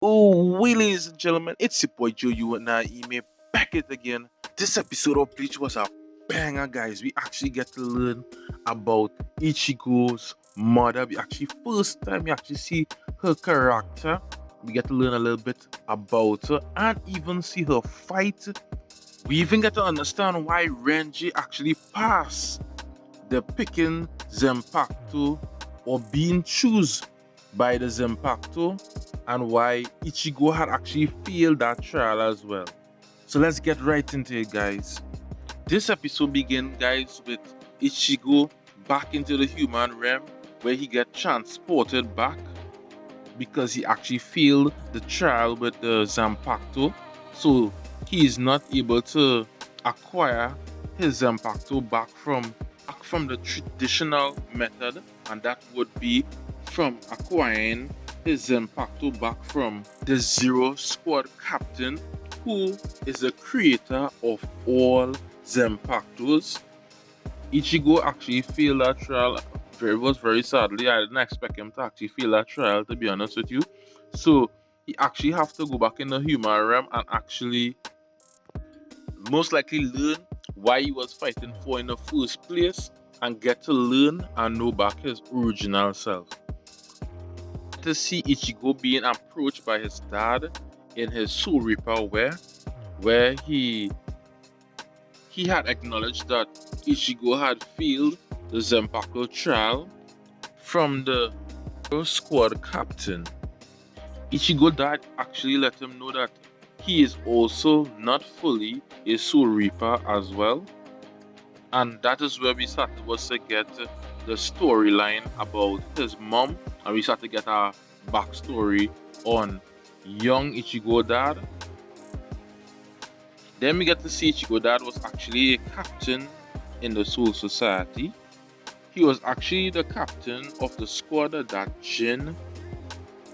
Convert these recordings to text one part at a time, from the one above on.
Oh, ladies and gentlemen, it's your boy Joe. You and I, Ime, back it again. This episode of Bleach was a banger, guys. We actually get to learn about Ichigo's mother. First time we actually see her character. We get to learn a little bit about her and even see her fight. We even get to understand why Renji actually passed the picking Zenpakuto or being chosen by the Zenpakuto, and why Ichigo had actually failed that trial as well. So let's get right into it, guys. This episode begins, guys, with Ichigo back into the human realm where he gets transported back because he actually failed the trial with the Zanpakuto. So he is not able to acquire his Zanpakuto back from the traditional method, and that would be from acquiring his Zanpakuto back from the Zero Squad captain, who is the creator of all Zanpakutos. Ichigo actually failed that trial. It was very sadly. I didn't expect him to actually fail that trial, to be honest with you. So he actually have to go back in the human realm and actually most likely learn why he was fighting for in the first place and get to learn and know back his original self. To see Ichigo being approached by his dad in his Soul Reaper where he had acknowledged that Ichigo had failed the Zanpakuto trial from the squad captain. Ichigo dad actually let him know that he is also not fully a Soul Reaper as well. And that is where we started was to get the storyline about his mom, and we started to get our backstory on young Ichigo dad. Then we get to see Ichigo dad was actually a captain in the Soul Society. He was actually the captain of the squad that Jin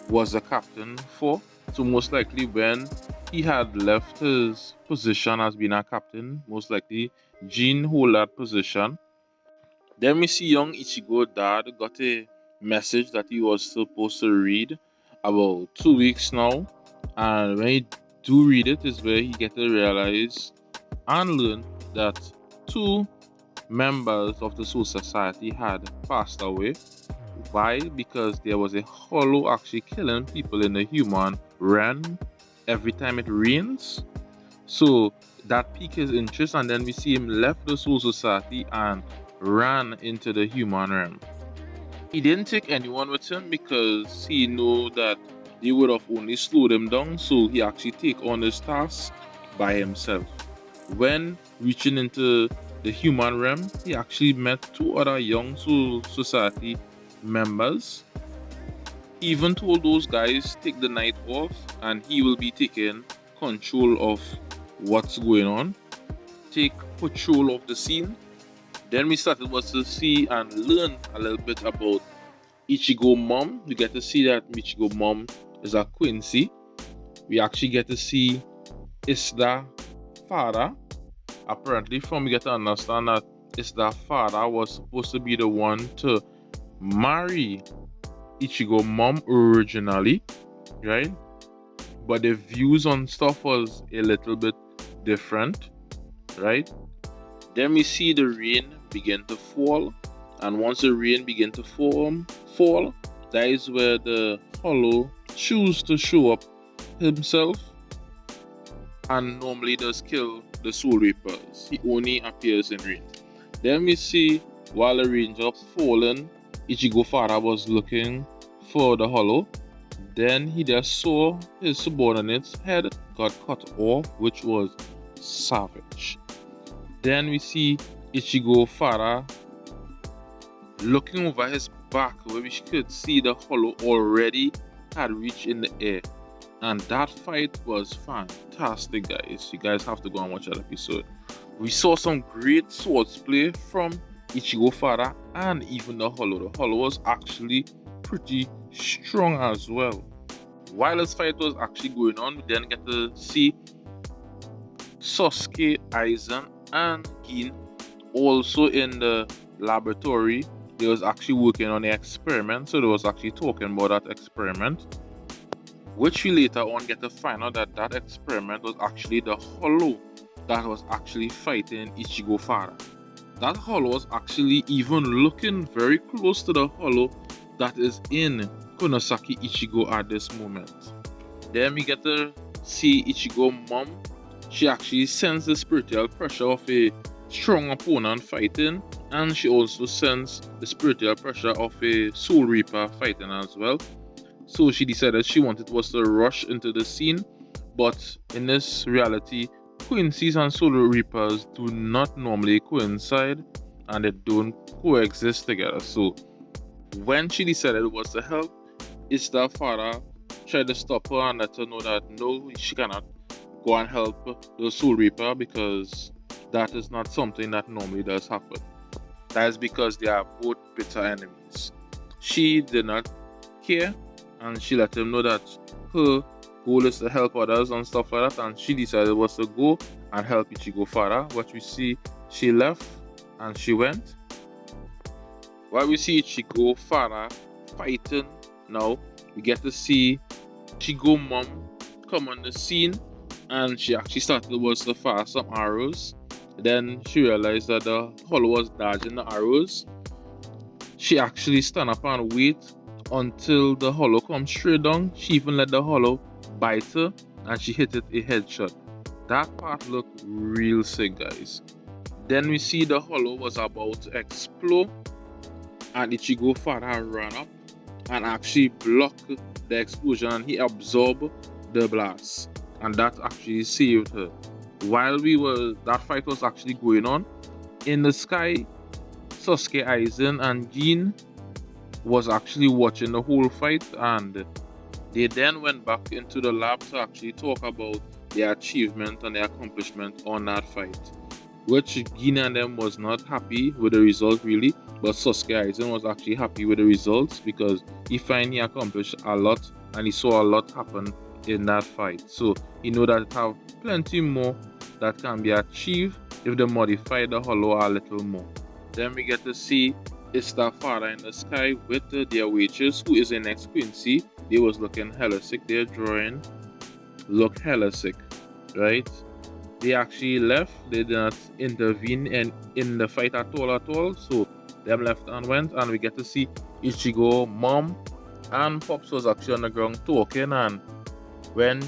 was the captain for. So most likely when he had left his position as being a captain, most likely Jin hold that position. Then we see young Ichigo dad got a message that he was supposed to read about 2 weeks now. And when he do read it is where he get to realize and learn that two members of the Soul Society had passed away. Why? Because there was a hollow actually killing people in the human realm every time it rains. So that piqued his interest, and then we see him left the Soul Society and ran into the human realm. He didn't take anyone with him because he knew that they would have only slowed him down, so he actually take on his task by himself. When reaching into the human realm, he actually met two other young Soul Society members. He even told those guys take the night off and he will be taking control of what's going on, take control of the scene. Then we started was to see and learn a little bit about Ichigo Mom. We get to see that Ichigo Mom is a Quincy. We actually get to see Isda father. Apparently, from we get to understand that Isda father was supposed to be the one to marry Ichigo Mom originally, right? But the views on stuff was a little bit different, right? Then we see the rain begin to fall, and once the rain begin to fall, that is where the Hollow choose to show up himself, and normally does kill the Soul Reapers. He only appears in rain. Then we see while the rain drops falling, Ichigo father was looking for the Hollow. Then he just saw his subordinate's head got cut off, which was savage. Then we see Ichigo father looking over his back where we could see the Hollow already had reached in the air. And that fight was fantastic, guys. You guys have to go and watch that episode. We saw some great swordsplay from Ichigo father and even the Hollow. The Hollow was actually pretty strong as well. While this fight was actually going on, we then get to see Sasuke, Aizen, and Gin also in the laboratory. They was actually working on the experiment, so they was actually talking about that experiment. which we later on get to find out that that experiment was actually the hollow that was actually fighting Ichigo father. That hollow was actually even looking very close to the hollow that is in Konosaki Ichigo at this moment. Then we get to see Ichigo Mom. She actually sensed the spiritual pressure of a strong opponent fighting, and she also sensed the spiritual pressure of a Soul Reaper fighting as well. So she decided she wanted was to rush into the scene, but in this reality, Quincy's and Soul Reapers do not normally coincide and they don't coexist together. So when she decided it was to help, Ista's father tried to stop her and let her know that no, she cannot go and help the Soul Reaper because that is not something that normally does happen. That is because they are both bitter enemies. She did not care and she let him know that her goal is to help others and stuff like that, and she decided was to go and help Ichigo father. What we see, she left and she went. While we see Ichigo father fighting now, we get to see Ichigo mom come on the scene, and she actually started was to fire some arrows. Then she realized that the hollow was dodging the arrows. She actually stand up and wait until the hollow comes straight down. She even let the hollow bite her and she hit it a headshot. That part looked real sick, guys. Then we see the hollow was about to explode and Ichigo father ran up and actually blocked the explosion and he absorbed the blast. And that actually saved her. While that fight was actually going on, in the sky, Sasuke, Aizen and Gin was actually watching the whole fight, and they then went back into the lab to actually talk about their achievement and their accomplishment on that fight. Which Gina and them was not happy with the result really, but Sasuke Aizen was actually happy with the results because he finally accomplished a lot and he saw a lot happen in that fight. So he know that have plenty more that can be achieved if they modify the hollow a little more. Then we get to see Ista father in the sky with their waitress who is the next Quincy. They was looking hella sick. Their drawing look hella sick, right? They actually left. They did not intervene in the fight at all. So them left and went, and we get to see Ichigo mom and Pops was actually on the ground talking. And when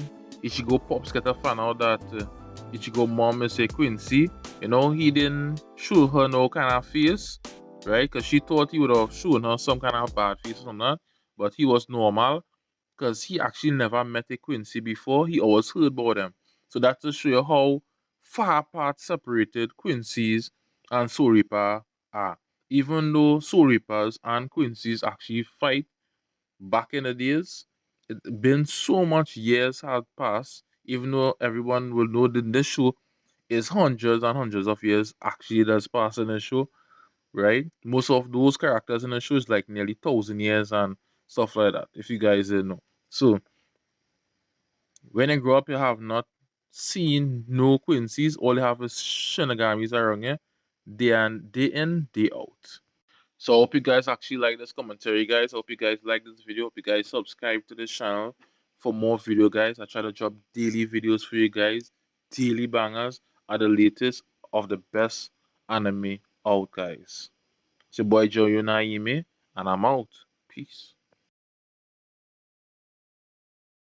Ichigo Pops get to find out that Ichigo mom is a Quincy, he didn't show her no kind of face, right? Because she thought he would have shown her some kind of bad face from that, but he was normal because he actually never met a Quincy before. He always heard about them. So that's to show you how far apart separated Quincy's and Soul Reaper are. Even though Soul Reapers and Quincy's actually fight back in the days, it been so much years had passed, even though everyone will know that this show is hundreds and hundreds of years actually does pass in the show, right? Most of those characters in the show is like nearly 1,000 years and stuff like that, if you guys didn't know. So when you grow up, you have not seen no Quincy's. All you have is Shinagamis around here, day in, day out. So I hope you guys actually like this commentary, guys. I hope you guys like this video. Hope you guys subscribe to this channel for more video, guys. I try to drop daily videos for you guys. Daily bangers are the latest of the best anime out, guys. It's your boy Joe Yunaime, and I'm out. Peace.